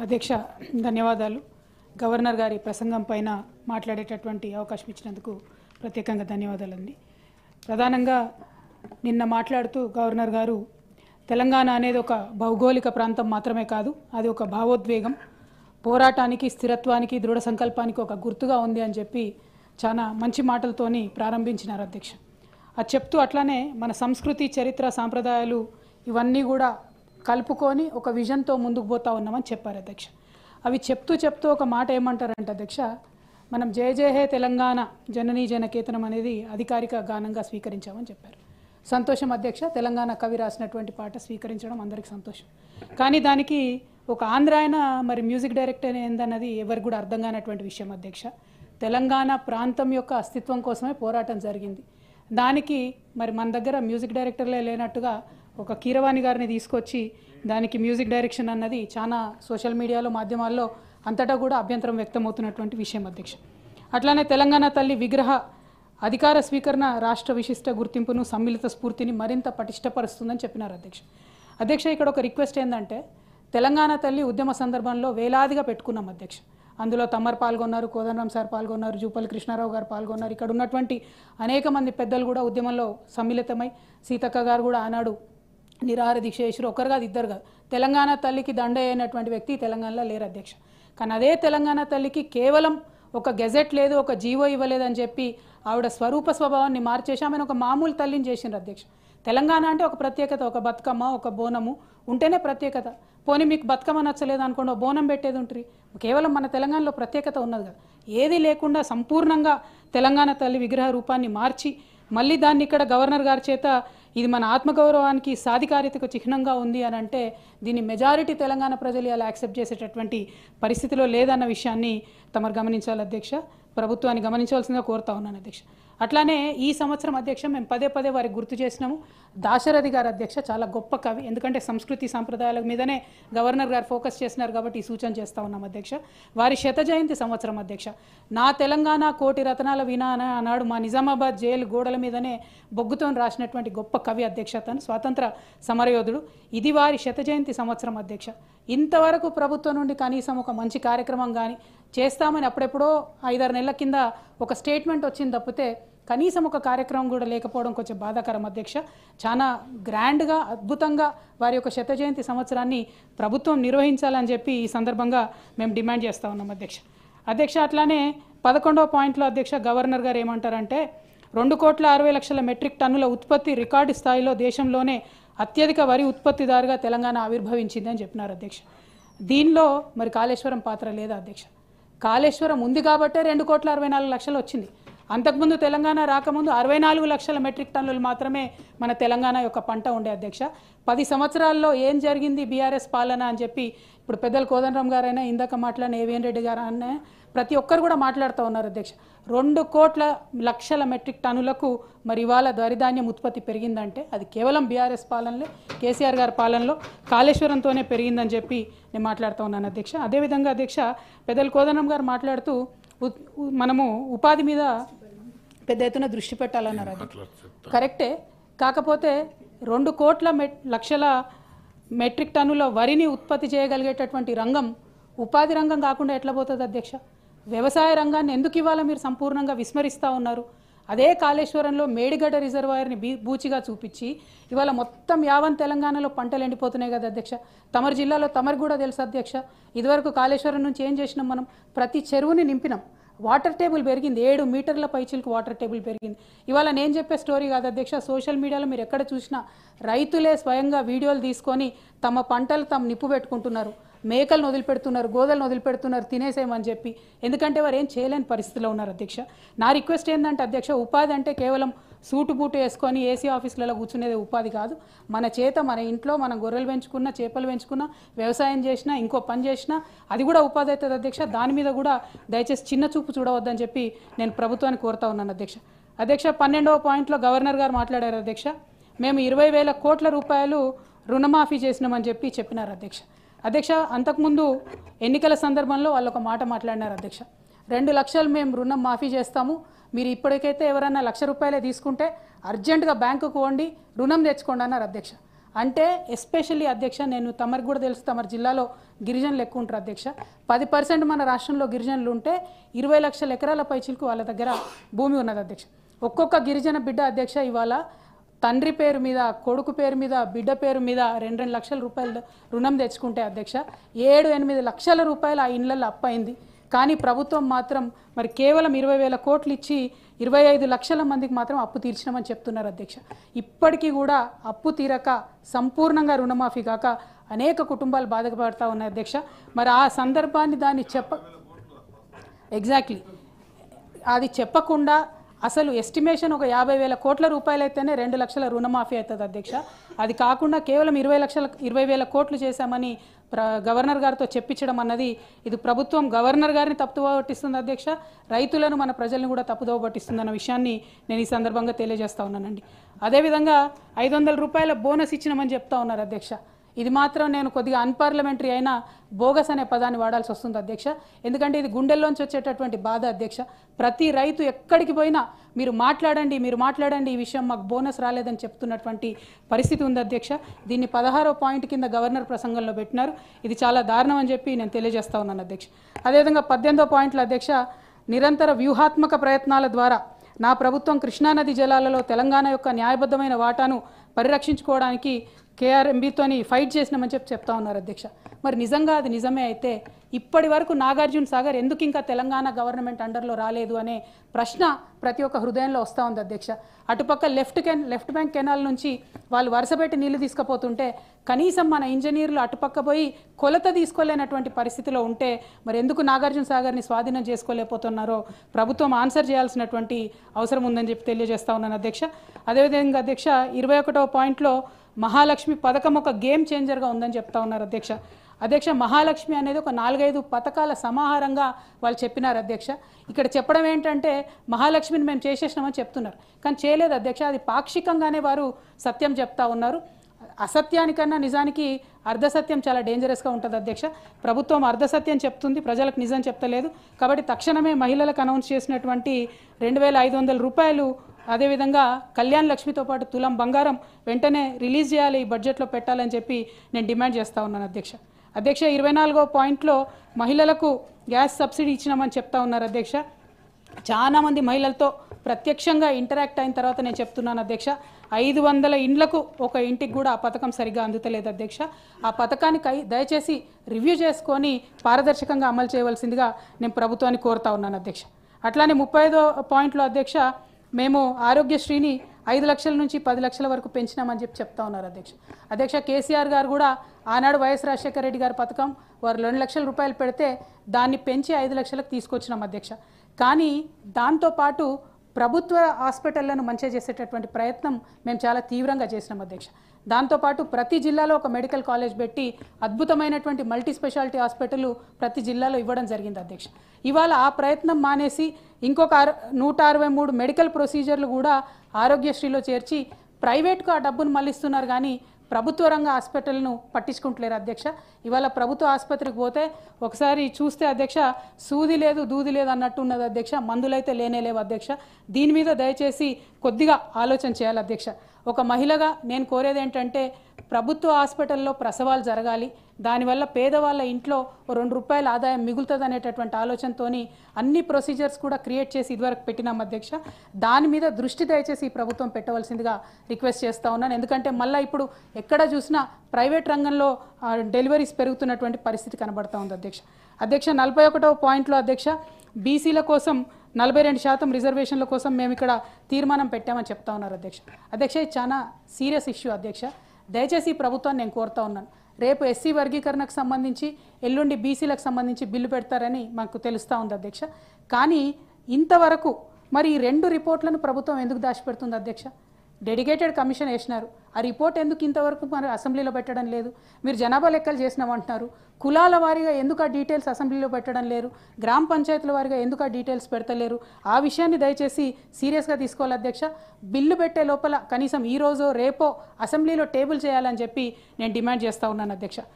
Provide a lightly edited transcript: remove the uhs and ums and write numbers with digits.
అధ్యక్ష ధన్యవాదాలు. గవర్నర్ గారి ప్రసంగం పైన మాట్లాడేటటువంటి అవకాశం ఇచ్చినందుకు ప్రత్యేకంగా ధన్యవాదాలండి. ప్రధానంగా నిన్న మాట్లాడుతూ గవర్నర్ గారు తెలంగాణ అనేది ఒక భౌగోళిక ప్రాంతం మాత్రమే కాదు, అది ఒక భావోద్వేగం, పోరాటానికి, స్థిరత్వానికి, దృఢ సంకల్పానికి ఒక గుర్తుగా ఉంది అని చెప్పి చాలా మంచి మాటలతోని ప్రారంభించినారు అధ్యక్ష. అది చెప్తూ అట్లానే మన సంస్కృతి, చరిత్ర, సాంప్రదాయాలు ఇవన్నీ కూడా కలుపుకొని ఒక విజన్తో ముందుకు పోతా ఉన్నామని చెప్పారు అధ్యక్ష. అవి చెప్తూ ఒక మాట ఏమంటారంటే అధ్యక్ష, మనం జయ జయ హే తెలంగాణ జననీ జనకేతనం అనేది అధికారిక గానంగా స్వీకరించామని చెప్పారు. సంతోషం అధ్యక్ష, తెలంగాణ కవి రాసినటువంటి పాట స్వీకరించడం అందరికీ సంతోషం. కానీ దానికి ఒక ఆంధ్ర ఆయన మరి మ్యూజిక్ డైరెక్టర్ ఏందన్నది ఎవరికి కూడా అర్థం కానటువంటి విషయం అధ్యక్ష. తెలంగాణ ప్రాంతం యొక్క అస్తిత్వం కోసమే పోరాటం జరిగింది. దానికి మరి మన దగ్గర మ్యూజిక్ డైరెక్టర్లే లేనట్టుగా ఒక కీరవాణి గారిని తీసుకొచ్చి దానికి మ్యూజిక్ డైరెక్షన్ అన్నది చాలా సోషల్ మీడియాలో, మాధ్యమాల్లో అంతటా కూడా అభ్యంతరం వ్యక్తమవుతున్నటువంటి విషయం అధ్యక్ష. అట్లానే తెలంగాణ తల్లి విగ్రహ అధికార స్వీకరణ రాష్ట్ర విశిష్ట గుర్తింపును, సమ్మిళిత స్ఫూర్తిని మరింత పటిష్టపరుస్తుందని చెప్పినారు అధ్యక్ష. అధ్యక్ష, ఇక్కడ ఒక రిక్వెస్ట్ ఏంటంటే, తెలంగాణ తల్లి ఉద్యమ సందర్భంలో వేలాదిగా పెట్టుకున్నాం అధ్యక్ష. అందులో తమ్మర్ పాల్గొన్నారు, కోదండరాం సార్ పాల్గొన్నారు, జూపల్లి కృష్ణారావు గారు పాల్గొన్నారు. ఇక్కడ ఉన్నటువంటి అనేక మంది పెద్దలు కూడా ఉద్యమంలో సమ్మిళితమై, సీతక్క గారు కూడా ఆనాడు నిరాహార దీక్ష చేసారు. ఒకరు కాదు, ఇద్దరు కాదు. తెలంగాణ తల్లికి దండ అయినటువంటి వ్యక్తి తెలంగాణలో లేరు అధ్యక్ష. కానీ అదే తెలంగాణ తల్లికి కేవలం ఒక గెజెట్ లేదు, ఒక జీవో ఇవ్వలేదని చెప్పి ఆవిడ స్వరూప స్వభావాన్ని మార్చేసి ఆమెను ఒక మామూలు తల్లిని చేసిండ్రు అధ్యక్ష. తెలంగాణ అంటే ఒక ప్రత్యేకత, ఒక బతుకమ్మ, ఒక బోనము ఉంటేనే ప్రత్యేకత. పోనీ మీకు బతుకమ్మ నచ్చలేదు అనుకోండి, బోనం పెట్టేది ఉంటుంది. కేవలం మన తెలంగాణలో ప్రత్యేకత ఉన్నది కదా. ఏది లేకుండా సంపూర్ణంగా తెలంగాణ తల్లి విగ్రహ రూపాన్ని మార్చి మళ్ళీ దాన్ని ఇక్కడ గవర్నర్ గారి చేత ఇది మన ఆత్మగౌరవానికి, సాధికారితకు చిహ్నంగా ఉంది అని అంటే దీన్ని మెజారిటీ తెలంగాణ ప్రజలు ఇలా యాక్సెప్ట్ చేసేటటువంటి పరిస్థితిలో లేదన్న విషయాన్ని తమరు గమనించాలి అధ్యక్ష. ప్రభుత్వాన్ని గమనించవలసిందిగా కోరుతా ఉన్నాను అధ్యక్ష. అట్లానే ఈ సంవత్సరం అధ్యక్ష మేము పదే వారికి గుర్తు చేసినాము. దాశరథి గారు అధ్యక్ష చాలా గొప్ప కవి, ఎందుకంటే సంస్కృతి సాంప్రదాయాల మీదనే గవర్నర్ గారు ఫోకస్ చేస్తున్నారు కాబట్టి ఈ సూచన చేస్తూ ఉన్నాం అధ్యక్ష. వారి శత జయంతి సంవత్సరం అధ్యక్ష. నా తెలంగాణ కోటి రతనాల వీణా అన్నాడు మా నిజామాబాద్ జైలు గోడల మీదనే బొగ్గుతో రాసినటువంటి గొప్ప కవి అధ్యక్ష. తను స్వాతంత్ర సమరయోధుడు. ఇది వారి శత జయంతి సంవత్సరం అధ్యక్ష. ఇంతవరకు ప్రభుత్వం నుండి కనీసం ఒక మంచి కార్యక్రమం కానీ చేస్తామని అప్పుడెప్పుడో 5-6 నెలల కింద ఒక స్టేట్మెంట్ వచ్చింది తప్పితే కనీసం ఒక కార్యక్రమం కూడా లేకపోవడం కొంచెం బాధాకరం అధ్యక్ష. చాలా గ్రాండ్గా, అద్భుతంగా వారి యొక్క శత జయంతి సంవత్సరాన్ని ప్రభుత్వం నిర్వహించాలని చెప్పి ఈ సందర్భంగా మేము డిమాండ్ చేస్తూ ఉన్నాం అధ్యక్ష. అధ్యక్ష, అట్లానే 11వ పాయింట్లో అధ్యక్ష గవర్నర్ గారు ఏమంటారంటే, 2,60,00,000 మెట్రిక్ టన్నుల ఉత్పత్తి రికార్డు స్థాయిలో దేశంలోనే అత్యధిక వరి ఉత్పత్తిదారుగా తెలంగాణ ఆవిర్భవించిందని చెప్పినారు అధ్యక్ష. దీనిలో మరి కాళేశ్వరం పాత్ర లేదా అధ్యక్ష? కాళేశ్వరం ఉంది కాబట్టే 2,64,00,000 వచ్చింది. అంతకుముందు తెలంగాణ రాకముందు 64,00,000 మెట్రిక్ టన్నులు మాత్రమే మన తెలంగాణ యొక్క పంట ఉండే అధ్యక్ష. 10 సంవత్సరాల్లో ఏం జరిగింది బీఆర్ఎస్ పాలన అని చెప్పి ఇప్పుడు పెద్దలు కోదండరాం గారైనా, ఇందాక మాట్లాడిన ఏవిఎన్ రెడ్డి గారు అన్న ప్రతి ఒక్కరు కూడా మాట్లాడుతూ ఉన్నారు అధ్యక్ష. 2,00,00,000 మెట్రిక్ టన్నులకు మరి ఇవాళ వరిధాన్యం ఉత్పత్తి పెరిగిందంటే అది కేవలం బీఆర్ఎస్ పాలనలో, కేసీఆర్ గారి పాలనలో కాళేశ్వరంతోనే పెరిగిందని చెప్పి నేను మాట్లాడుతూ ఉన్నాను అధ్యక్ష. అదేవిధంగా అధ్యక్ష పెద్దలు కోదండరాం గారు మాట్లాడుతూ మనము ఉపాధి మీద పెద్ద ఎత్తున దృష్టి పెట్టాలన్నారు. అది కరెక్టే. కాకపోతే 2,00,00,000 మెట్రిక్ టన్నుల వరిని ఉత్పత్తి చేయగలిగేటటువంటి రంగం ఉపాధి రంగం కాకుండా ఎట్లా పోతుంది అధ్యక్ష? వ్యవసాయ రంగాన్ని ఎందుకు ఇవాళ మీరు సంపూర్ణంగా విస్మరిస్తూ ఉన్నారు? అదే కాళేశ్వరంలో మేడిగడ్డ రిజర్వాయర్ని బూచిగా చూపించి ఇవాళ మొత్తం యావన్ తెలంగాణలో పంటలు ఎండిపోతున్నాయి కదా అధ్యక్ష. తమరి జిల్లాలో తమరికి కూడా తెలుసు అధ్యక్ష. ఇదివరకు కాళేశ్వరం నుంచి ఏం చేసినాం మనం? ప్రతి చెరువుని నింపినాం. వాటర్ టేబుల్ పెరిగింది, 7 మీటర్ల పైచిలకు వాటర్ టేబుల్ పెరిగింది. ఇవాళ నేను చెప్పే స్టోరీ కాదు అధ్యక్ష. సోషల్ మీడియాలో మీరు ఎక్కడ చూసినా రైతులే స్వయంగా వీడియోలు తీసుకొని తమ పంటలు తాము నిప్పు పెట్టుకుంటున్నారు, మేకలను వదిలిపెడుతున్నారు, గోదలను వదిలిపెడుతున్నారు తినేసేమని చెప్పి. ఎందుకంటే వారు ఏం చేయలేని పరిస్థితిలో ఉన్నారు అధ్యక్ష. నా రిక్వెస్ట్ ఏంటంటే అధ్యక్ష, ఉపాధి అంటే కేవలం సూటు బూటు వేసుకొని ఏసీ ఆఫీసులలో కూర్చునేది ఉపాధి కాదు. మన చేత మన ఇంట్లో మనం గొర్రెలు పెంచుకున్నా, చేపలు పెంచుకున్నా, వ్యవసాయం చేసినా, ఇంకో పని చేసినా అది కూడా ఉపాధి అవుతుంది అధ్యక్ష. దాని మీద కూడా దయచేసి చిన్న చూపు చూడవద్దని చెప్పి నేను ప్రభుత్వాన్ని కోరుతా ఉన్నాను అధ్యక్ష. అధ్యక్ష 12వ పాయింట్లో గవర్నర్ గారు మాట్లాడారు అధ్యక్ష. మేము 20,000 కోట్ల రూపాయలు రుణమాఫీ చేసినామని చెప్పి చెప్పినారు అధ్యక్ష. అధ్యక్ష, అంతకుముందు ఎన్నికల సందర్భంలో వాళ్ళు ఒక మాట మాట్లాడినారు అధ్యక్ష. 2 లక్షలు మేము రుణం మాఫీ చేస్తాము, మీరు ఇప్పటికైతే ఎవరైనా 1,00,000 రూపాయలే తీసుకుంటే అర్జెంటుగా బ్యాంకుకు పోండి, రుణం తెచ్చుకోండి అన్నారు అధ్యక్ష. అంటే ఎస్పెషల్లీ అధ్యక్ష, నేను తమరికి కూడా తెలుసు, తమరి జిల్లాలో గిరిజనులు ఎక్కువ ఉంటారు అధ్యక్ష. 10% మన రాష్ట్రంలో గిరిజనులు ఉంటే 20 లక్షల ఎకరాల పైచిలకు వాళ్ళ దగ్గర భూమి ఉన్నది అధ్యక్ష. ఒక్కొక్క గిరిజన బిడ్డ అధ్యక్ష ఇవాళ తండ్రి పేరు మీద, కొడుకు పేరు మీద, బిడ్డ పేరు మీద 2 లక్షల రూపాయలు రుణం తెచ్చుకుంటే అధ్యక్ష 7-8 లక్షల రూపాయలు ఆ ఇండ్లలో అప్పయింది. కానీ ప్రభుత్వం మాత్రం మరి కేవలం 20,000 కోట్లు ఇచ్చి 25 లక్షల మందికి మాత్రం అప్పు తీర్చినామని చెప్తున్నారు అధ్యక్ష. ఇప్పటికీ కూడా అప్పు తీరక సంపూర్ణంగా రుణమాఫీ కాక అనేక కుటుంబాలు బాధపడతా ఉన్నాయి అధ్యక్ష. మరి ఆ సందర్భాన్ని ఎగ్జాక్ట్లీ అది చెప్పకుండా అసలు ఎస్టిమేషన్ ఒక 50,000 కోట్ల రూపాయలు అయితేనే 2 లక్షల రుణమాఫీ అవుతుంది అధ్యక్ష. అది కాకుండా కేవలం 20,000 కోట్లు చేశామని గవర్నర్ గారితో చెప్పించడం అన్నది ఇది ప్రభుత్వం గవర్నర్ గారిని తప్పుదోవ పట్టిస్తుంది అధ్యక్ష, రైతులను మన ప్రజలను కూడా తప్పుదోవ పట్టిస్తుందన్న విషయాన్ని నేను ఈ సందర్భంగా తెలియజేస్తా ఉన్నానండి. అదేవిధంగా 500 రూపాయల బోనస్ ఇచ్చినామని చెప్తా ఉన్నారు అధ్యక్ష. ఇది మాత్రం నేను కొద్దిగా అన్పార్లమెంటరీ అయినా బోగస్ అనే పదాన్ని వాడాల్సి వస్తుంది అధ్యక్ష. ఎందుకంటే ఇది గుండెల్లోంచి వచ్చేటటువంటి బాధ అధ్యక్ష. ప్రతి రైతు ఎక్కడికి పోయినా మీరు మాట్లాడండి ఈ విషయం మాకు బోనస్ రాలేదని చెప్తున్నటువంటి పరిస్థితి ఉంది అధ్యక్ష. దీన్ని 16వ పాయింట్ కింద గవర్నర్ ప్రసంగంలో పెట్టినారు. ఇది చాలా దారుణం అని చెప్పి నేను తెలియజేస్తా ఉన్నాను అధ్యక్ష. అదేవిధంగా 18వ పాయింట్లో అధ్యక్ష, నిరంతర వ్యూహాత్మక ప్రయత్నాల ద్వారా నా ప్రభుత్వం కృష్ణానది జలాలలో తెలంగాణ యొక్క న్యాయబద్ధమైన వాటాను పరిరక్షించుకోవడానికి కేఆర్ఎంబీతోని ఫైట్ చేసినామని చెప్తా ఉన్నారు అధ్యక్ష. మరి నిజంగా అది నిజమే అయితే ఇప్పటి వరకు నాగార్జున సాగర్ ఎందుకు ఇంకా తెలంగాణ గవర్నమెంట్ అండర్లో రాలేదు అనే ప్రశ్న ప్రతి ఒక్క హృదయంలో వస్తూ ఉంది అధ్యక్ష. అటుపక్క లెఫ్ట్ బ్యాంక్ కెనాల్ నుంచి వాళ్ళు వరుసపెట్టి నీళ్లు తీసుకుపోతుంటే కనీసం మన ఇంజనీర్లు అటుపక్క పోయి కొలత తీసుకోలేనటువంటి పరిస్థితిలో ఉంటే మరి ఎందుకు నాగార్జున సాగర్ని స్వాధీనం చేసుకోలేకపోతున్నారో ప్రభుత్వం ఆన్సర్ చేయాల్సినటువంటి అవసరం ఉందని చెప్పి తెలియజేస్తా ఉన్నాను అధ్యక్ష. అదేవిధంగా అధ్యక్ష 21వ పాయింట్లో మహాలక్ష్మి పథకం ఒక గేమ్ చేంజర్గా ఉందని చెప్తా ఉన్నారు అధ్యక్ష. మహాలక్ష్మి అనేది ఒక 4-5 పథకాల సమాహారంగా వాళ్ళు చెప్పినారు అధ్యక్ష. ఇక్కడ చెప్పడం ఏంటంటే మహాలక్ష్మిని మేము చేసేసినామని చెప్తున్నారు, కానీ చేయలేదు అధ్యక్ష. అది పాక్షికంగానే వారు సత్యం చెప్తా ఉన్నారు. అసత్యానికన్నా నిజానికి అర్ధసత్యం చాలా డేంజరస్గా ఉంటుంది అధ్యక్ష. ప్రభుత్వం అర్ధసత్యం చెప్తుంది, ప్రజలకు నిజం చెప్తలేదు. కాబట్టి తక్షణమే మహిళలకు అనౌన్స్ చేసినటువంటి 2,500 రూపాయలు, అదేవిధంగా కళ్యాణ్ లక్ష్మితో పాటు తులం బంగారం వెంటనే రిలీజ్ చేయాలి, ఈ బడ్జెట్లో పెట్టాలని చెప్పి నేను డిమాండ్ చేస్తూ ఉన్నాను అధ్యక్ష. 24వ పాయింట్లో మహిళలకు గ్యాస్ సబ్సిడీ ఇచ్చినామని చెప్తా ఉన్నారు అధ్యక్ష. చాలామంది మహిళలతో ప్రత్యక్షంగా ఇంటరాక్ట్ అయిన తర్వాత నేను చెప్తున్నాను అధ్యక్ష, 500 ఇండ్లకు ఒక ఇంటికి కూడా ఆ పథకం సరిగ్గా అందుతలేదు అధ్యక్ష. ఆ పథకాన్ని దయచేసి రివ్యూ చేసుకొని పారదర్శకంగా అమలు చేయవలసిందిగా నేను ప్రభుత్వాన్ని కోరుతా ఉన్నాను అధ్యక్ష. అట్లానే 35వ పాయింట్లో అధ్యక్ష, మేము ఆరోగ్యశ్రీని 5 లక్షల నుంచి 10 లక్షల వరకు పెంచినామని చెప్తా ఉన్నారు అధ్యక్ష. కేసీఆర్ గారు కూడా ఆనాడు వైఎస్ రాజశేఖర రెడ్డి గారి పథకం వారు 2 లక్షల రూపాయలు పెడితే దాన్ని పెంచి 5 లక్షలకు తీసుకొచ్చినాం అధ్యక్ష. కానీ దాంతోపాటు ప్రభుత్వ హాస్పిటళ్లను మంచిగా చేసేటటువంటి ప్రయత్నం మేము చాలా తీవ్రంగా చేసినాం అధ్యక్ష. దాంతోపాటు ప్రతి జిల్లాలో ఒక మెడికల్ కాలేజ్ పెట్టి అద్భుతమైనటువంటి మల్టీ స్పెషాలిటీ హాస్పిటల్ ప్రతి జిల్లాలో ఇవ్వడం జరిగింది అధ్యక్ష. ఇవాళ ఆ ప్రయత్నం మానేసి ఇంకొక 163 మెడికల్ ప్రొసీజర్లు కూడా ఆరోగ్యశ్రీలో చేర్చి ప్రైవేట్కు ఆ డబ్బును మళ్ళిస్తున్నారు, కానీ ప్రభుత్వ రంగ హాస్పిటల్ను పట్టించుకుంటలేరు అధ్యక్ష. ఇవాళ ప్రభుత్వ ఆసుపత్రికి పోతే ఒకసారి చూస్తే అధ్యక్ష సూది లేదు దూది లేదు అన్నట్టు ఉన్నది అధ్యక్ష, మందులైతే లేనేలేవు అధ్యక్ష. దీని మీద దయచేసి కొద్దిగా ఆలోచన చేయాలి అధ్యక్ష. ఒక మహిళగా నేను కోరేది ఏంటంటే ప్రభుత్వ హాస్పిటల్లో ప్రసవాలు జరగాలి, దానివల్ల పేదవాళ్ళ ఇంట్లో 2 రూపాయల ఆదాయం మిగులుతుంది అనేటటువంటి ఆలోచనతోని అన్ని ప్రొసీజర్స్ కూడా క్రియేట్ చేసి ఇదివరకు పెట్టినాం అధ్యక్ష. దాని మీద దృష్టి దయచేసి ఈ ప్రభుత్వం పెట్టవలసిందిగా రిక్వెస్ట్ చేస్తూ ఉన్నాను. ఎందుకంటే మళ్ళీ ఇప్పుడు ఎక్కడ చూసినా ప్రైవేట్ రంగంలో డెలివరీస్ పెరుగుతున్నటువంటి పరిస్థితి కనబడతా ఉంది అధ్యక్ష. 41వ పాయింట్లో అధ్యక్ష, బీసీల కోసం 42% రిజర్వేషన్ల కోసం మేము ఇక్కడ తీర్మానం పెట్టామని చెప్తా ఉన్నారు అధ్యక్ష. ఇది చాలా సీరియస్ ఇష్యూ అధ్యక్ష. దయచేసి ఈ ప్రభుత్వాన్ని నేను కోరుతా ఉన్నాను, రేపు ఎస్సీ వర్గీకరణకు సంబంధించి ఎల్లుండి బీసీలకు సంబంధించి బిల్లు పెడతారని మాకు తెలుస్తూ ఉంది అధ్యక్ష. కానీ ఇంతవరకు మరి ఈ 2 రిపోర్ట్లను ప్రభుత్వం ఎందుకు దాచిపెడుతుంది అధ్యక్ష? డెడికేటెడ్ కమిషన్ వేసినారు, ఆ రిపోర్ట్ ఎందుకు ఇంతవరకు మరి అసెంబ్లీలో పెట్టడం లేదు? మీరు జనాభా లెక్కలు చేసినామంటున్నారు, కులాల వారీగా ఎందుకు ఆ డీటెయిల్స్ అసెంబ్లీలో పెట్టడం లేరు? గ్రామ పంచాయతీల వారీగా ఎందుకు ఆ డీటెయిల్స్ పెడతలేరు? ఆ విషయాన్ని దయచేసి సీరియస్గా తీసుకోవాలి అధ్యక్ష. బిల్లు పెట్టే లోపల కనీసం ఈ రోజో రేపో అసెంబ్లీలో టేబుల్ చేయాలని చెప్పి నేను డిమాండ్ చేస్తూ ఉన్నాను అధ్యక్ష.